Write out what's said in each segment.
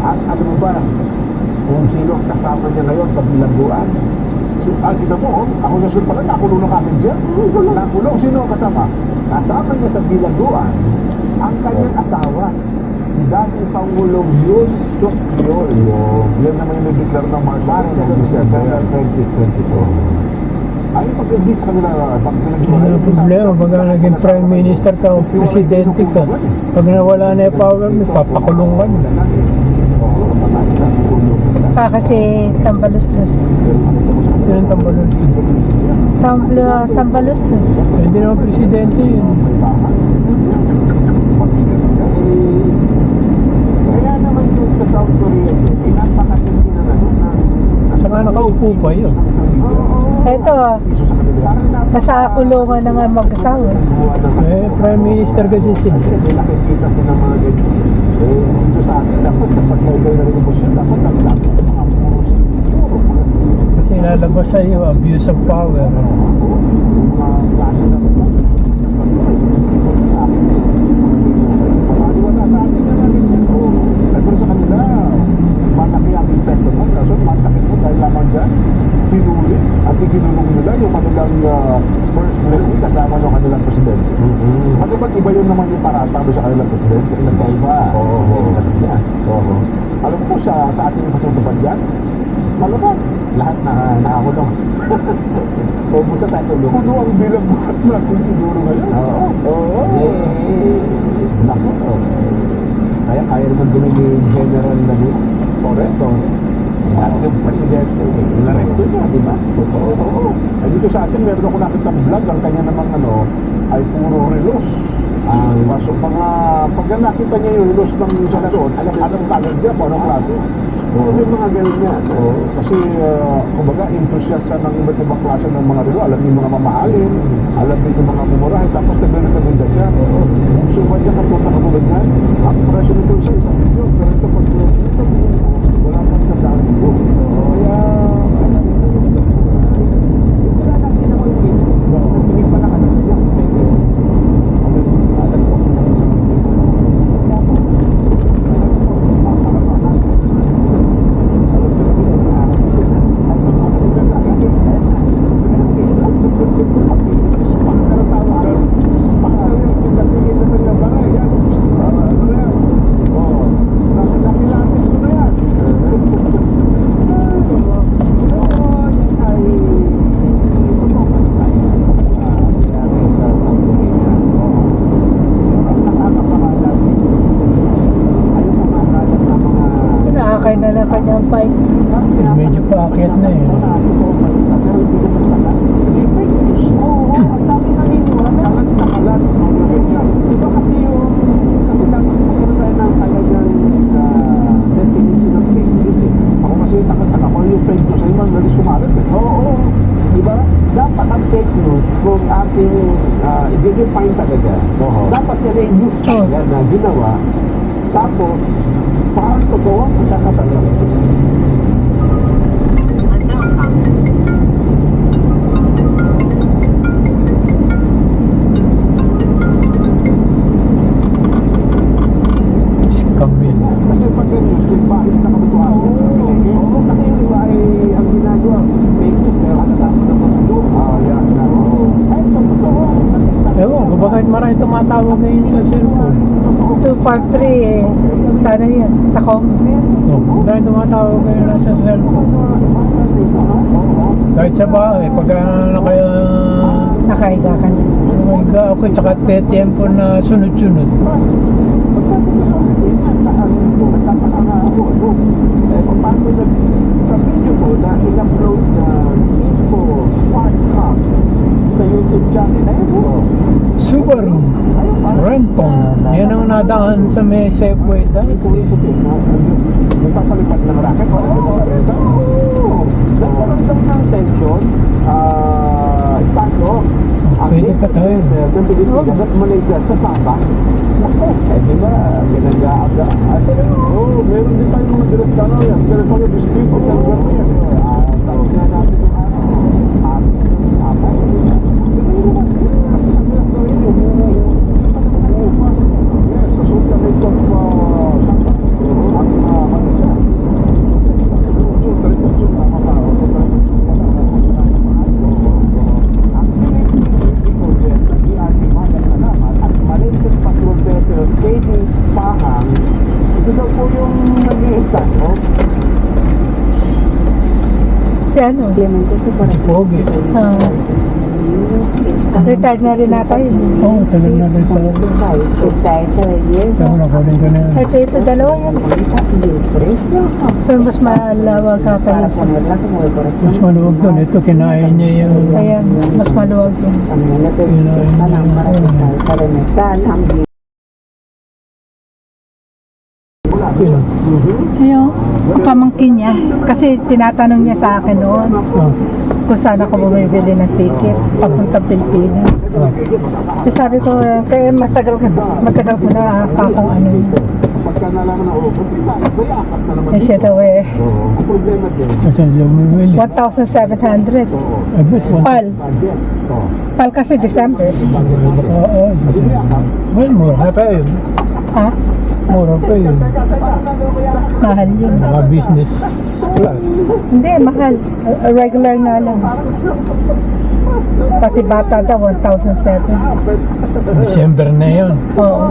At ano mo ba, kung sino ang kasama niya ngayon sa bilangguan? Kita mo, ako sa sunod pala, nakulong na kami dyan. Nakulong, sino ang kasama? Kasama niya sa bilangguan ang kanyang asawa, si dating Pangulong Yoon Suk Yeol. Yan naman yung nag-declare ng March ng December 2022. Ay, pag hindi sa kanila, pag Ano ang problema? Pag naging prime minister ka o presidente ka, pag nawala na yung power mo, papakulong ka na. Kasi tambaluslos. Yan ang tambalon. Tambaluslos. Hindi naman presidente yun. Kaya naman yung sa South Korea, pinapakatindi na Saka nakaupo pa yun. Ito, nasa kulungan na nga mag-asawa. Prime minister kasi sila. May nakikita sila mga ganyan. Dito sa atin, dapat kapag kayo na rin po siya, dapat ang mga puros. Kasi lalabas sa iyo, abuse of power. Mga klase na ito. Sa akin eh. Wala sa atin na ganyan. Pero sa kanila, malaki ang epekto mo. Kaso matakit mo dahil lamang dyan, pinuli at ikinulong nila yung kanilang first lady kasama ng kanilang presidente. Ano ba't iba yun naman yung paratalo sa kanilang presidente? Nagkaiba. Kasi niya. Alam ko sa ating patutupad dyan, malamang lahat na nakakulong. O busa tayo tulong. Puno ang bilang mga kung siguro ngayon. Naku. Kaya naman gawin ni General Lamit. Correcto. At yung presidente, inaresto niya, di ba? Oo. Ay dito sa atin, meron ako nakita vlog, ang kanya namang ay puro relos. So, pag nakita niya yung relos ng senador, alam kagad niya kung anong klase. Yung mga ganun niya. Kasi, kumbaga, entusiast siya ng iba't ibang klase ng mga relo. Alam niyo yung mga mamahalin, alam niyo yung mga mumurahin, tapos naganda siya. So, ba niya katulad na katulad niya? Ang presyo nito isa milyon, pero ito pag wala pang sa daan ko. Kaya, wala natin naman yun. Hindi pa nakalala niya. Nakakay na lang kanyang bike. Medyo paakyat na eh. Dapat ang fake news kung ating i-define talaga, dapat i-reduce talaga na ginawa, tapos parang totoo ang pagkakatagal. Scam yun. Kasi pag news, yung bakit nakabatuhan yan, kasi yung iba ay ang ginagawa, fake news, pero ano lang ng mga doon. Yan na. Ay, totoo. Ewan ko, bakit marami tumatawag ngayon sa cellphone? 253 eh. Sana yan. Takong. Dahil tumatawag ngayon sa cellphone. Kahit sa bahay, pag Nakahiga ka na. nakahiga ako, tsaka tempo na sunod-sunod. Sa video ko na in-upload na info Spark Hub sa YouTube channel na yun. Subaru Renton. Yan ang nadaan sa may Safeway dahil. Nagpapalipat ng racket. Nagkaroon daw ng tension. Stand-off. Pwede pa tayo. Sa Malaysia, sa Sabah. Di ba? Ginag-aaga. Meron din tayong mga direct yan. Direct mga dispute. Tawag na natin yung Sabah. Kasi sa direct na rin yes, sa sultanate of Sabah. Ang Ito daw po yung nag-i-stand, oh. Si ano? Pogi. Retired na rin nata yun. Oo, tagal na rin tayo. Tama na, kunin ko na yan. Ito, dalawa yan. Pero mas malawag kata yung sa. Mas maluwag doon. Ito, kinain niya yung... Kaya mas maluwag yan. Ayun, ang pamangkin niya. Kasi tinatanong niya sa akin noon Oh, kung saan ako bumibili ng ticket papuntang Pilipinas. oh. Kasi sabi ko, kaya matagal ko na akong ano. Pagka nalaman na, oh, kung diba, bayakap na naman Eh siya daw eh, Oo. Ang problema din, Kasi lumimili. 1,700. I bet one. Pal. budget. Oh. Pal kasi December. Oo. Hindi bayakap. Well, mura pa yun. Ha? Mura pa yun. Mahal yun. Mga business class. Hindi, mahal. Regular nga lang. Pati bata daw, 1,007. December na yun. Oo.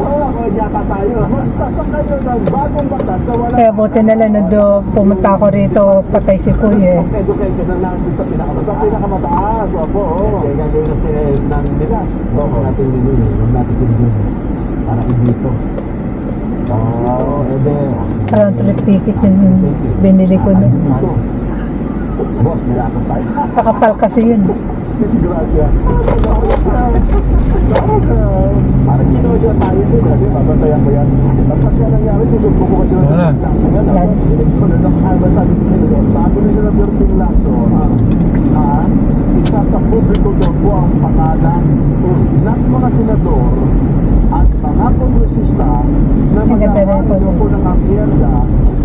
Yaka tayo. Magpasa kayo ng bagong batas na wala Kaya buti na lang nung pumunta ako rito, patay si Kuya eh. education na nandun sa pinakamataas. Opo, oo. Kaya gagawin na sila namin nila. Oo, natin din yun. Huwag natin sila din. Para dito. Oo, ede. Round trip ticket yung binili ko nun. Boss, may lakot tayo. Kakapal kasi yun. Miss Gracia. Parang ginoyo tayo din. Babantayan ko yan. Tapos yan nangyari, susubo ko kasi Wala. Yan. Sabi ni Senador, sabi ni Senador Ping Lacson, isa sa publiko daw po ang pangalan ng mga senador at mga kongresista na Ang ganda na mag-aaral ito. po ng akyenda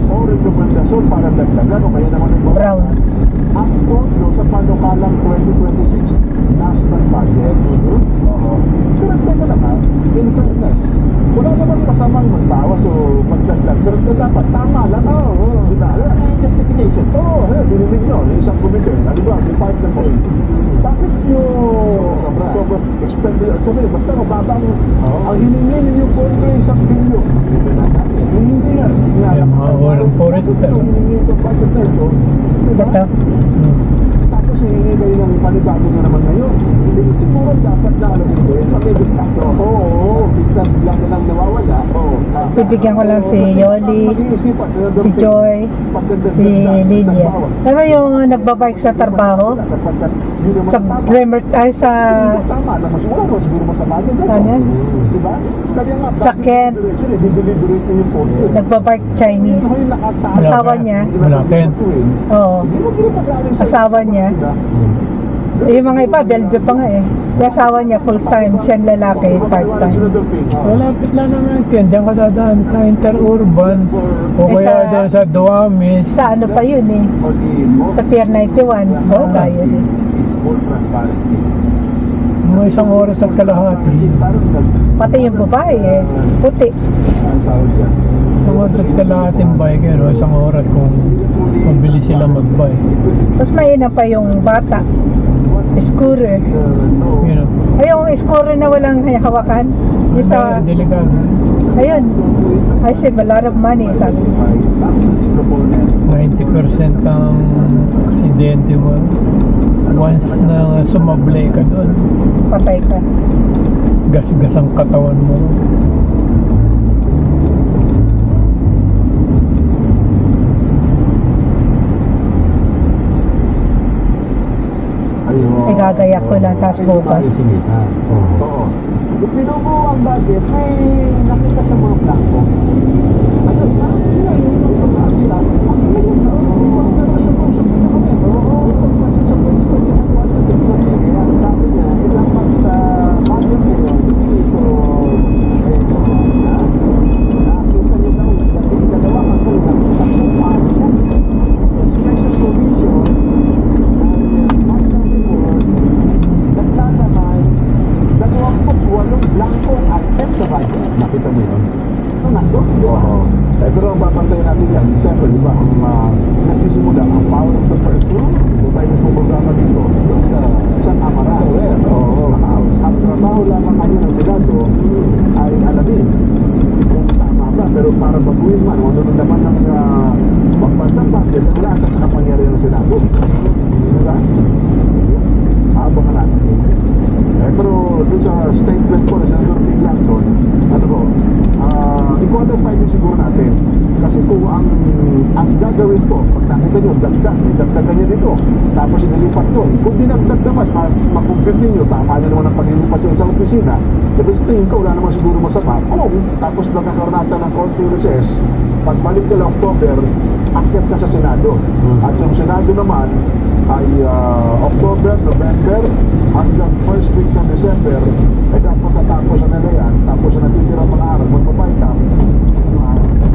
o rekomendasyon para dagdagan o kaya naman ang Brown. ang pondo sa panukalang 2026 national budget. Oo. Pero teka naman, in fairness, wala naman masamang magbawas o magdagdag. Pero dapat tama lang. Oo. Diba? Justification. Oo. Dinilig nyo. Isang komite. Ano ba? Department of bakit nyo sobrang expenditure? Sabi, basta mababang ang hiningi ninyo pondo ay 1 bilyon. Hindi nga. Yung mga walang forester. Yung hiningi itong budget na ito, diba? Ito. Tapos hihingi kayo ng panibago na naman ngayon. Hindi siguro dapat na alam mo sa may discussion. Oo, bisa bigla na lang nawawala. Oo. Bibigyan ko lang si Yoli, si Joy, si Lilia. Alam mo yung nagbabike sa trabaho? Sa Bremer, ay sa tama naman siguro, wala siguro masama doon. Ano yan? Diba? Kaya nga, Sa Kent. dideliberate nyo yung pondo. nagbabike Chinese. Asawa niya. Malaki. Oo. Asawa niya. Eh, yung mga iba, Bellevue pa nga eh. Yung asawa niya full-time, siya ang lalaki, part-time. Malapit lang naman yun. Diyan ka dadaan sa interurban. O Eh, kaya sa- doon sa Duamis. Sa ano pa yun eh, sa Pier 91. So, layo din. is full transparency. Mga isang oras at kalahati. Pati yung babae eh, puti. Ang tawag dyan. Isang oras at kalahating bike. Ano, isang oras kung mabilis sila mag-bike. Tapos may ina pa yung bata, scooter. Yun know, Ay, yung scooter na walang hawakan. Yung sa, delikado. ayun, I save a lot of money, sabi niya. 90% ang aksidente mo. Once na sumablay ka doon, Patay ka. gas-gas ang katawan mo. Igagaya ko lang, tapos bukas. Oo. Kung pinubo ang budget, may nakita sa mga blanco. Ano na? Yung pagkakakila. Ang ngayon na. Pero sumusok na kami. Oo. Sa 2020 kaya sabi niya, ilang months sa budget ngayon, ito, nakita niyo daw, yung dalawa kayo, nakita ko paano yan. Sa special provision, blankong item sa budget. Nakita mo yun? Ano nandun? Oo. Pero ang babantayan natin yan, December, di ba? Ang nagsisimula, ang power of the first room. Kung tayo nagpuprograma dito, doon sa Amara. Oo. Ang trabaho lamang kami ng Senado ay alamin kung tama ba ba? Pero para baguhin man, ano naman ng pagbansang budget, wala ata sa kapangyarihan ng Senado. Diba? Abangan natin. Pero doon sa statement po na Senator Ping Lacson, ano po, i-qualify din siguro natin. Kasi kung ang gagawin po, pag nakita nyo, dagdag, may dagdagan niya dito, tapos inilipat yun. Kung dinagdag naman, makumpirtin nyo, tama na naman ang paglilipat sa isang opisina, tapos tingin ko, wala naman siguro masama. Tapos nagkakaroon natin ng konting recess, pagbalik nila October, akyat na sa Senado. At yung Senado naman, ay October, November, hanggang first week ng December, ay dapat natapos na nila yan, tapos na natitira mga araw, magpapaita.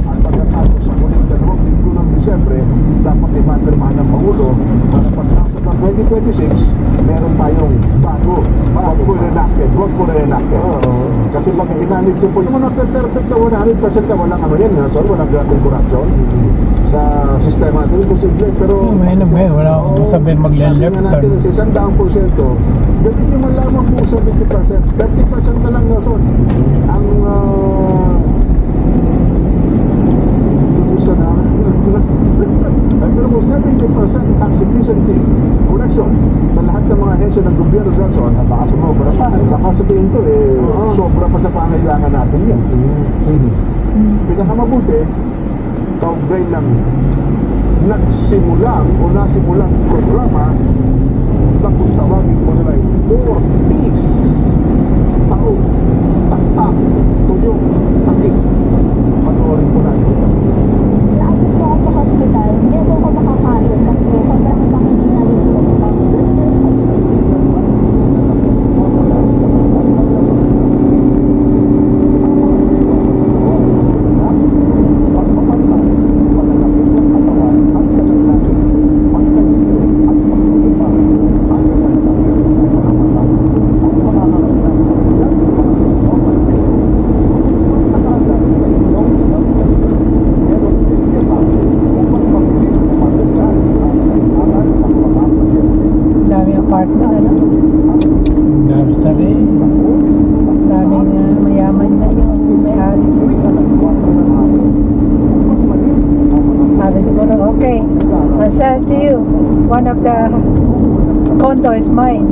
At pagkatapos sa muling 2 linggo ng Disyembre, dapat imatermahan ng Pangulo para pagkasap ng 2026, meron tayong bago. Huwag po re-enacted, huwag po re-enacted. Kasi pag ginamit ko po, yung mga perfect na 100% na walang ano yan, sorry, walang grabe corruption sa sistema natin, imposible. Pero May wala akong sabihin magle-left sabi nga natin, turn. sa 100%, ganun yung man lamang po sa 50%. 30% na lang na son. Ang gusto na pero kung 70% tax efficiency correction sa lahat ng mga ahensya ng gobyerno Johnson, baka sumobra pa. Baka sabihin ko, sobra pa sa pangailangan natin yan. Pinakamabuti, kaugnay ng nagsimulang o nasimulang programa na kung tawagin mo nila ay For Peace. Tao, taktak, tuyong, takik. Panoorin ko na ito. Naabot po ako sa hospital, hindi po ako makakayod kasi sobrang pangihina yung doktor. Dami apartment, ano? Nursery. Daming mayaman na yung may-ari. Sabi siguro, okay, I'll sell to you. One of the condo is mine.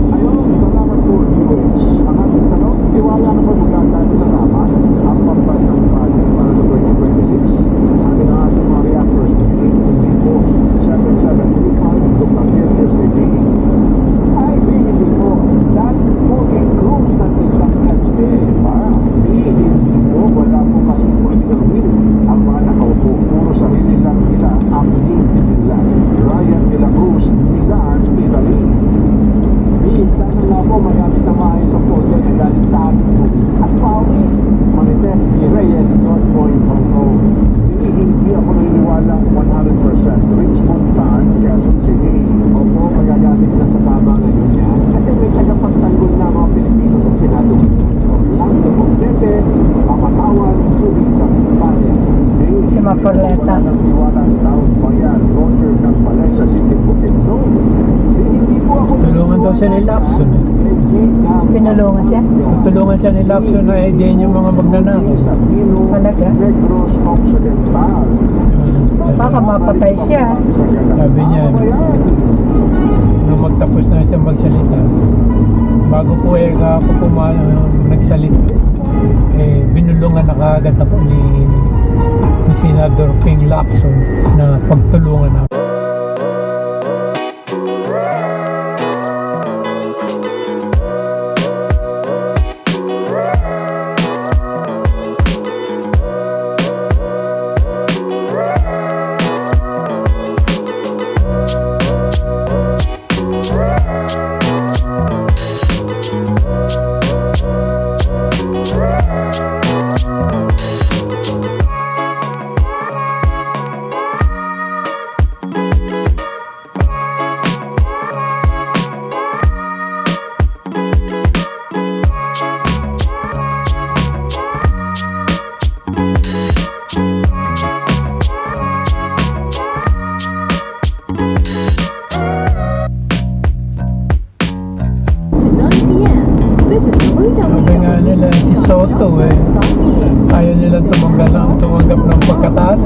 Ayun, salamat po, DOH. Ang ating tanong, tiwala na ba magkakaroon sa tama ang pambansang budget para sa 2026? Sabi ng ating mga reactors, hindi po 775 to Cavite City. Ay, hindi po. That po includes na tilang Cavite. Hindi po. Wala po kasi political will. Ang mga nakaupo, puro sarili lang nila ang hindi nila. Ryan de la Cruz, Milan, Italy. Sana nga po magamit na maayos sa poder na galing sa ating pulis at pawis. Marites B. Reyes, North Point, Hong Kong. Hindi ako naniniwala 100%. Richmond Tan, Quezon City. Opo, magagamit na sa tama ngayon yan. Kasi may tagapagtanggol na mga Pilipino sa Senado. Orlando Pontete, Pamatawan, Subi sa Bayan. Si Macorleta. Ng tiwala ng taong bayan, Roger ng Valencia City, Bukidnon. Hindi po ako Tulungan daw siya ni Lacson. Pinulungan siya? Tulungan siya ni Lacson na idein yung mga magnanakaw. Talaga? Negros Occidental. Baka mapatay siya. Sabi niya, nung magtapos na siya magsalita, bago po ako nagsalita, binulungan na kaagad ako ni Senador Ping Lacson na pagtulungan ako. Sabi nga nila, si Soto ayaw nila tumanggap ng pagkatalo.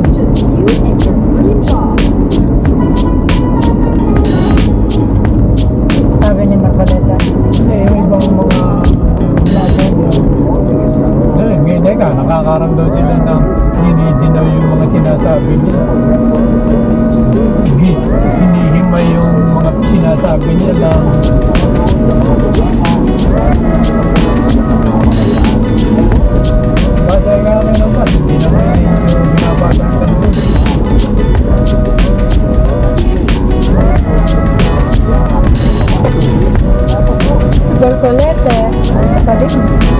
Sabi ni Marcoleta. Yung ibang mga hindi ka, nakakaramdaw sila ng dinidinaw yung mga sinasabi nila. Hinihimay yung mga sinasabi nila. Basta nga kami naman, hindi naman yung binabasang kanto. Marcoleta. Talim.